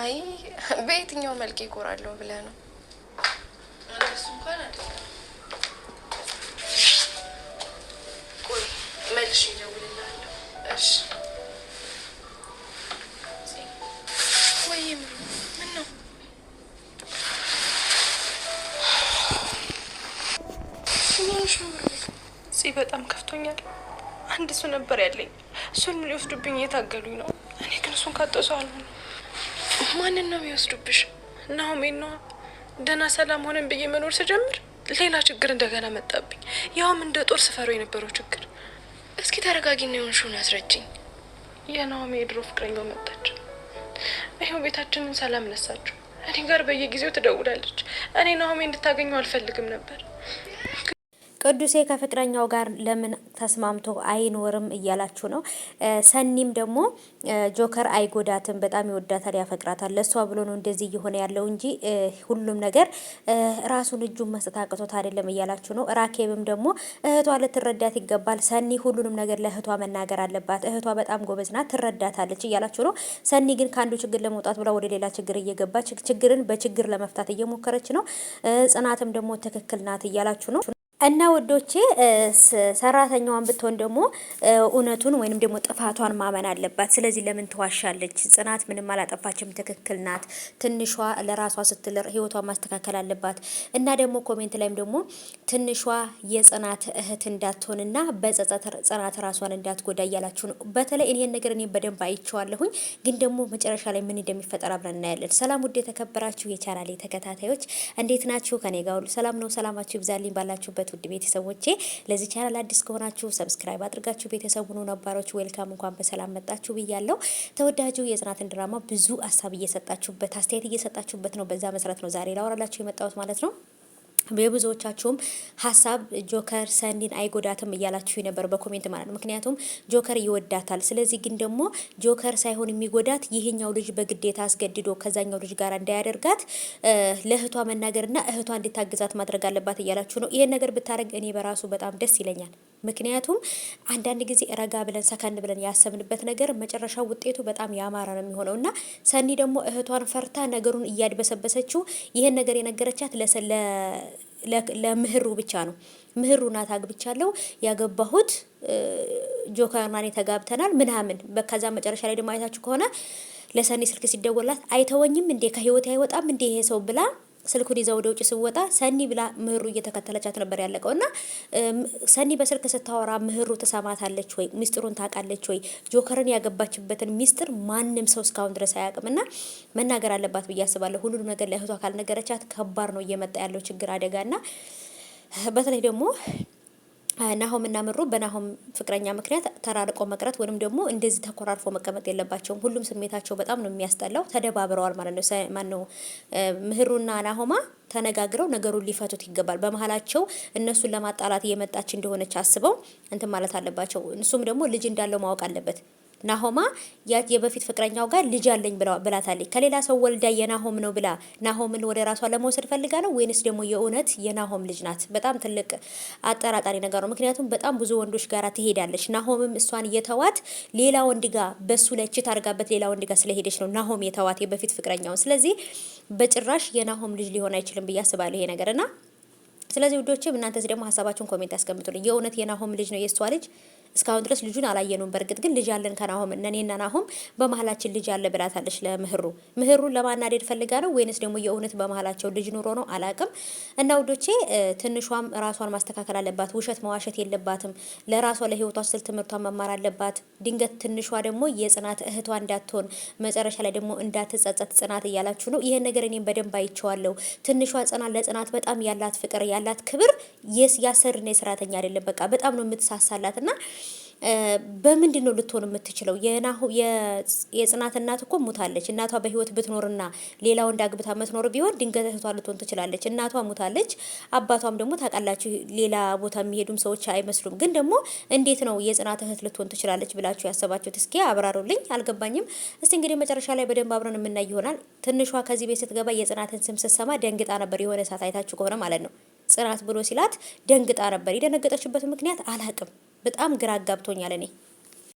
አይ በየትኛው መልክ ይቆራለሁ ብለህ ነው? እንደሱ እንኳን አይደለም። ቆይ መልሼ እደውልልሃለሁ። እሺ ወይ ምን ነው? በጣም ከፍቶኛል። አንድ እሱ ነበር ያለኝ። እሱን ሊወስዱብኝ እየታገሉኝ ነው። እኔ ግን እሱን ካጠሱ አልሆነ። ማንን ነው የሚወስዱብሽ? ናሆሜን ነዋ። ደህና ሰላም ሆነን ብዬ መኖር ስጀምር ሌላ ችግር እንደገና መጣብኝ። ያውም እንደ ጦር ስፈረው የነበረው ችግር። እስኪ ተረጋጊና የሆንሽውን አስረጅኝ። የናሆሜ የድሮ ፍቅረኛው መጣች። ይኸው ቤታችንን ሰላም ነሳችሁ። እኔ ጋር በየጊዜው ትደውላለች። እኔ ናሆሜ እንድታገኘው አልፈልግም ነበር። ቅዱሴ ከፍቅረኛው ጋር ለምን ተስማምቶ አይኖርም እያላችሁ ነው። ሰኒም ደግሞ ጆከር አይጎዳትም፣ በጣም ይወዳታል፣ ያፈቅራታል። ለሷ ብሎ ነው እንደዚህ እየሆነ ያለው እንጂ ሁሉም ነገር ራሱን እጁን መስጠት አቅቶት አይደለም እያላችሁ ነው። ራኬብም ደግሞ እህቷ ልትረዳት ይገባል፣ ሰኒ ሁሉንም ነገር ለእህቷ መናገር አለባት፣ እህቷ በጣም ጎበዝ ናት፣ ትረዳታለች እያላችሁ ነው። ሰኒ ግን ከአንዱ ችግር ለመውጣት ብላ ወደ ሌላ ችግር እየገባች ችግርን በችግር ለመፍታት እየሞከረች ነው። ጽናትም ደግሞ ትክክል ናት እያላችሁ ነው። እና ወዶቼ ሰራተኛዋን ብትሆን ደግሞ እውነቱን ወይንም ደግሞ ጥፋቷን ማመን አለባት። ስለዚህ ለምን ትዋሻለች? ጽናት ምንም አላጠፋችም፣ ትክክል ናት። ትንሿ ለራሷ ስትል ህይወቷን ማስተካከል አለባት። እና ደግሞ ኮሜንት ላይም ደግሞ ትንሿ የጽናት እህት እንዳትሆንና በጸጸት ጽናት ራሷን እንዳትጎዳ እያላችሁ ነው። በተለይ ይሄን ነገር እኔ በደንብ አይቼዋለሁኝ፣ ግን ደግሞ መጨረሻ ላይ ምን እንደሚፈጠር አብረን እናያለን። ሰላም ውድ የተከበራችሁ የቻናሌ ተከታታዮች እንዴት ናችሁ? ከኔ ጋር ሁሉ ሰላም ነው። ሰላማችሁ ይብዛልኝ ባላችሁበት ውድ ቤተሰቦቼ። ለዚህ ቻናል አዲስ ከሆናችሁ ሰብስክራይብ አድርጋችሁ ቤተሰቡ ነው። ነባሮች ዌልካም፣ እንኳን በሰላም መጣችሁ ብያለሁ። ተወዳጁ የጽናትን ድራማ ብዙ ሀሳብ እየሰጣችሁበት አስተያየት እየሰጣችሁበት ነው። በዛ መሰረት ነው ዛሬ ላወራላችሁ የመጣሁት ማለት ነው። የብዙዎቻችሁም ሀሳብ ጆከር ሰኒን አይጎዳትም እያላችሁ ነበር በኮሜንት ማለት ነው። ምክንያቱም ጆከር ይወዳታል። ስለዚህ ግን ደግሞ ጆከር ሳይሆን የሚጎዳት ይሄኛው ልጅ በግዴታ አስገድዶ ከዛኛው ልጅ ጋር እንዳያደርጋት ለእህቷ መናገርና እህቷ እንድታግዛት ማድረግ አለባት እያላችሁ ነው። ይሄን ነገር ብታረግ እኔ በራሱ በጣም ደስ ይለኛል። ምክንያቱም አንዳንድ ጊዜ ረጋ ብለን ሰከን ብለን ያሰብንበት ነገር መጨረሻው ውጤቱ በጣም ያማረ ነው የሚሆነው እና ሰኒ ደግሞ እህቷን ፈርታ ነገሩን እያድበሰበሰችው ይሄን ነገር የነገረቻት ለምህሩ ብቻ ነው። ምህሩ ናት አግብቻለሁ ያገባሁት ጆከርና እኔ ተጋብተናል ምናምን። በከዛ መጨረሻ ላይ ደግሞ አይታችሁ ከሆነ ለሰኒ ስልክ ሲደወላት አይተወኝም እንዴ ከህይወት አይወጣም እንዴ ይሄ ሰው ብላ ስልኩን ይዛ ወደ ውጭ ስወጣ ሰኒ ብላ ምህሩ እየተከተለቻት ነበር ያለቀው እና ሰኒ በስልክ ስታወራ ምህሩ ትሰማታለች ወይ? ሚስጥሩን ታውቃለች ወይ? ጆከርን ያገባችበትን ሚስጥር ማንም ሰው እስካሁን ድረስ አያውቅምና መናገር አለባት ብዬ አስባለሁ። ሁሉንም ነገር ለእህቷ ካልነገረቻት ከባድ ነው እየመጣ ያለው ችግር አደጋና በተለይ ደግሞ ናሆም እና ምሩ በናሆም ፍቅረኛ ምክንያት ተራርቆ መቅረት ወይንም ደግሞ እንደዚህ ተኮራርፎ መቀመጥ የለባቸውም። ሁሉም ስሜታቸው በጣም ነው የሚያስጠላው። ተደባብረዋል ማለት ነው። ማነው ምህሩና ናሆማ ተነጋግረው ነገሩን ሊፈቱት ይገባል። በመሀላቸው እነሱን ለማጣላት እየመጣች እንደሆነች አስበው እንትን ማለት አለባቸው። እሱም ደግሞ ልጅ እንዳለው ማወቅ አለበት። ናሆማ የበፊት ፍቅረኛው ጋር ልጅ አለኝ ብላታለች። ከሌላ ሰው ወልዳ የናሆም ነው ብላ ናሆምን ወደ ራሷ ለመውሰድ ፈልጋ ነው ወይንስ ደግሞ የእውነት የናሆም ልጅ ናት? በጣም ትልቅ አጠራጣሪ ነገር ነው። ምክንያቱም በጣም ብዙ ወንዶች ጋር ትሄዳለች። ናሆምም እሷን የተዋት ሌላ ወንድ ጋር በሱ ላይ ችት አድርጋበት ሌላ ወንድ ጋር ስለሄደች ነው ናሆም የተዋት የበፊት ፍቅረኛውን። ስለዚህ በጭራሽ የናሆም ልጅ ሊሆን አይችልም ብዬ አስባለሁ ይሄ ነገርና ስለዚህ ውዶችም እናንተስ ደግሞ ሀሳባችሁን ኮሜንት ያስቀምጡልኝ። የእውነት የናሆም ልጅ ነው የሷ ልጅ? እስካሁን ድረስ ልጁን አላየነውም። በእርግጥ ግን ልጅ አለን ከናሆም እነኔና ናሆም በመሀላችን ልጅ አለ ብላታለች ምህሩን ለማናደድ ፈልጋ ነው ወይንስ ደግሞ የእውነት በመሀላቸው ልጅ ኑሮ ነው? አላቅም። እና ውዶቼ ትንሿም ራሷን ማስተካከል አለባት። ውሸት መዋሸት የለባትም። ለራሷ ለህይወቷ ስል ትምህርቷን መማር አለባት። ድንገት ትንሿ ደግሞ የጽናት እህቷ እንዳትሆን መጨረሻ ላይ ደግሞ እንዳትጸጸት ጽናት እያላችሁ ነው። ይሄን ነገር እኔም በደንብ አይቼዋለሁ። ትንሿ ጽናት ለጽናት በጣም ያላት ፍቅር ያላት ክብር ያሰርና የሰራተኛ አይደለም። በቃ በጣም ነው የምትሳሳላትና በምንድን ነው ልትሆን የምትችለው? የጽናት እናት እኮ ሙታለች። እናቷ በህይወት ብትኖርና ሌላው እንዳግብታ መትኖር ቢሆን ድንገት እህቷ ልትሆን ትችላለች። እናቷ ሙታለች። አባቷም ደግሞ ታውቃላችሁ ሌላ ቦታ የሚሄዱም ሰዎች አይመስሉም። ግን ደግሞ እንዴት ነው የጽናት እህት ልትሆን ትችላለች ብላችሁ ያሰባችሁት? እስኪ አብራሩልኝ፣ አልገባኝም። እስቲ እንግዲህ መጨረሻ ላይ በደንብ አብረን የምናይ ይሆናል። ትንሿ ከዚህ ቤት ስትገባ የጽናትን ስም ስትሰማ ደንግጣ ነበር። የሆነ ሰዓት አይታችሁ ከሆነ ማለት ነው ጽናት ብሎ ሲላት ደንግጣ ነበር። የደነገጠችበት ምክንያት አላቅም። በጣም ግራ አጋብቶኛል እኔ